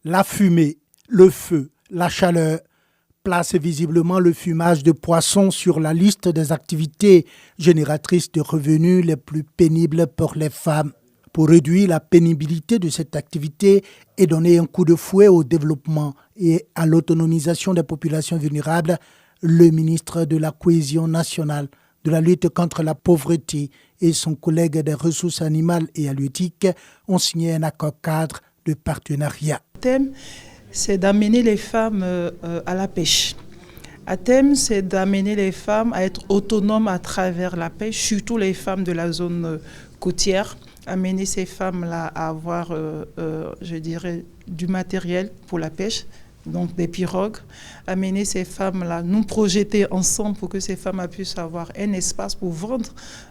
La fumée, le feu, la chaleur placent visiblement le fumage de poissons sur la liste des activités génératrices de revenus les plus pénibles pour les femmes. Pour réduire la pénibilité de cette activité et donner un coup de fouet au développement et à l'autonomisation des populations vulnérables, le ministre de la Cohésion nationale, de la lutte contre la pauvreté et son collègue des ressources animales et halieutiques ont signé un accord cadre de partenariat. Le thème, c'est d'amener les femmes à la pêche. Le thème, c'est d'amener les femmes à être autonomes à travers la pêche, surtout les femmes de la zone côtière. Amener ces femmes-là à avoir, du matériel pour la pêche, donc des pirogues. Amener ces femmes-là, nous projeter ensemble pour que ces femmes puissent avoir un espace pour vendre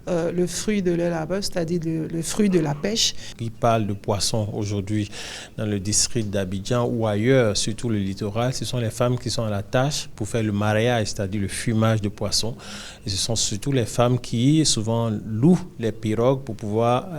le fruit de leur labeur, c'est-à-dire le fruit de la pêche. Qui parle de poissons aujourd'hui dans le district d'Abidjan ou ailleurs, surtout le littoral, ce sont les femmes qui sont à la tâche pour faire le mareyage, c'est-à-dire le fumage de poissons. Et ce sont surtout les femmes qui souvent louent les pirogues pour pouvoir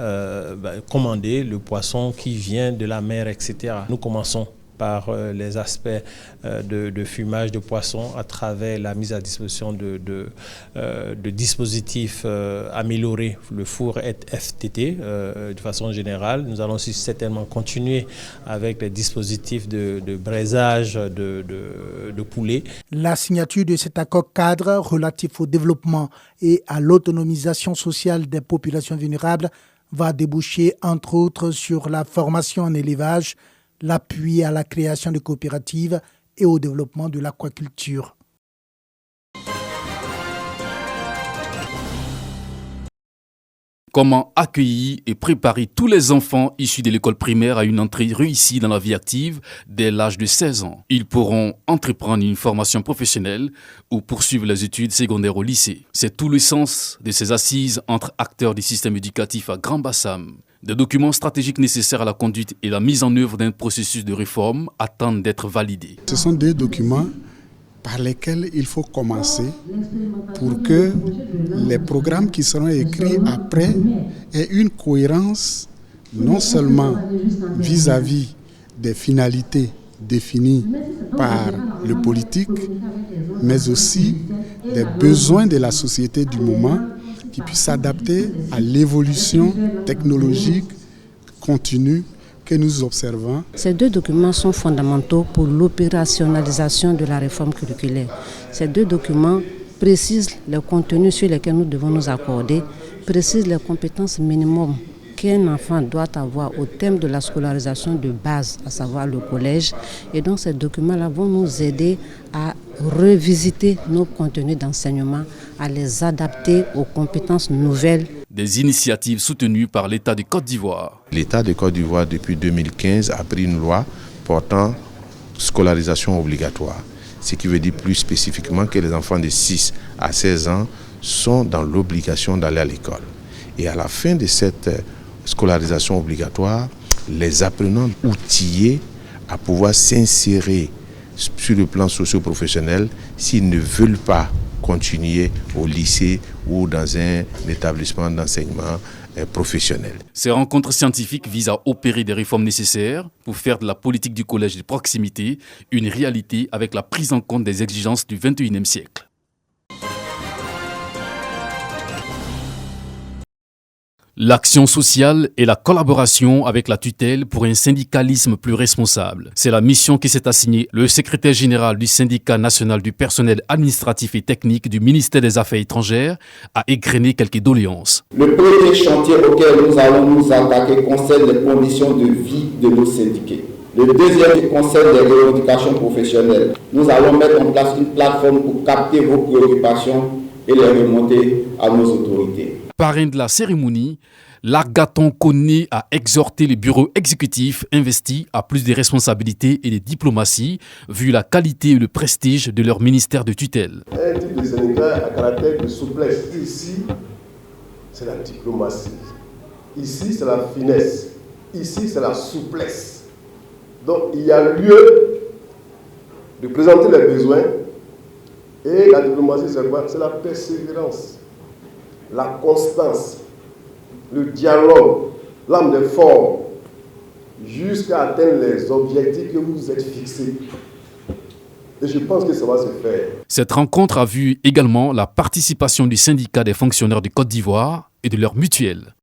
commander le poisson qui vient de la mer, etc. Nous commençons par les aspects de fumage de poissons à travers la mise à disposition de dispositifs améliorés, le four FTT de façon générale. Nous allons aussi certainement continuer avec les dispositifs de braisage de poulet. La signature de cet accord cadre relatif au développement et à l'autonomisation sociale des populations vulnérables va déboucher entre autres sur la formation en élevage, l'appui à la création de coopératives et au développement de l'aquaculture. Comment accueillir et préparer tous les enfants issus de l'école primaire à une entrée réussie dans la vie active dès l'âge de 16 ans? Ils pourront entreprendre une formation professionnelle ou poursuivre les études secondaires au lycée. C'est tout le sens de ces assises entre acteurs du système éducatif à Grand-Bassam. Des documents stratégiques nécessaires à la conduite et la mise en œuvre d'un processus de réforme attendent d'être validés. Ce sont des documents par lesquels il faut commencer pour que les programmes qui seront écrits après aient une cohérence non seulement vis-à-vis des finalités définies par le politique, mais aussi des besoins de la société du moment qui puisse s'adapter à l'évolution technologique continue que nous observons. Ces deux documents sont fondamentaux pour l'opérationnalisation de la réforme curriculaire. Ces deux documents précisent les contenus sur lesquels nous devons nous accorder, précisent les compétences minimum qu'un enfant doit avoir au terme de la scolarisation de base, à savoir le collège. Et donc ces documents-là vont nous aider à revisiter nos contenus d'enseignement, à les adapter aux compétences nouvelles. Des initiatives soutenues par l'État de Côte d'Ivoire. L'État de Côte d'Ivoire, depuis 2015, a pris une loi portant scolarisation obligatoire. Ce qui veut dire plus spécifiquement que les enfants de 6 à 16 ans sont dans l'obligation d'aller à l'école. Et à la fin de cette scolarisation obligatoire, les apprenants outillés à pouvoir s'insérer sur le plan socio-professionnel s'ils ne veulent pas continuer au lycée ou dans un établissement d'enseignement professionnel. Ces rencontres scientifiques visent à opérer des réformes nécessaires pour faire de la politique du collège de proximité une réalité avec la prise en compte des exigences du XXIe siècle. L'action sociale et la collaboration avec la tutelle pour un syndicalisme plus responsable. C'est la mission qui s'est assignée le secrétaire général du syndicat national du personnel administratif et technique du ministère des Affaires étrangères a égrené quelques doléances. Le premier chantier auquel nous allons nous attaquer concerne les conditions de vie de nos syndiqués. Le deuxième concerne les revendications professionnelles. Nous allons mettre en place une plateforme pour capter vos préoccupations et les remonter à nos autorités. Parrain de la cérémonie, l'Argaton Koné a exhorté les bureaux exécutifs investis à plus de responsabilités et de diplomatie, vu la qualité et le prestige de leur ministère de tutelle. Un type de syndicat à caractère de souplesse. Ici, c'est la diplomatie. Ici, c'est la finesse. Ici, c'est la souplesse. Donc, il y a lieu de présenter les besoins. Et la diplomatie, c'est quoi? C'est la persévérance, la constance, le dialogue, l'âme des formes. jusqu'à atteindre les objectifs que vous vous êtes fixés. Et je pense que ça va se faire. Cette rencontre a vu également la participation du syndicat des fonctionnaires de Côte d'Ivoire et de leur mutuelle.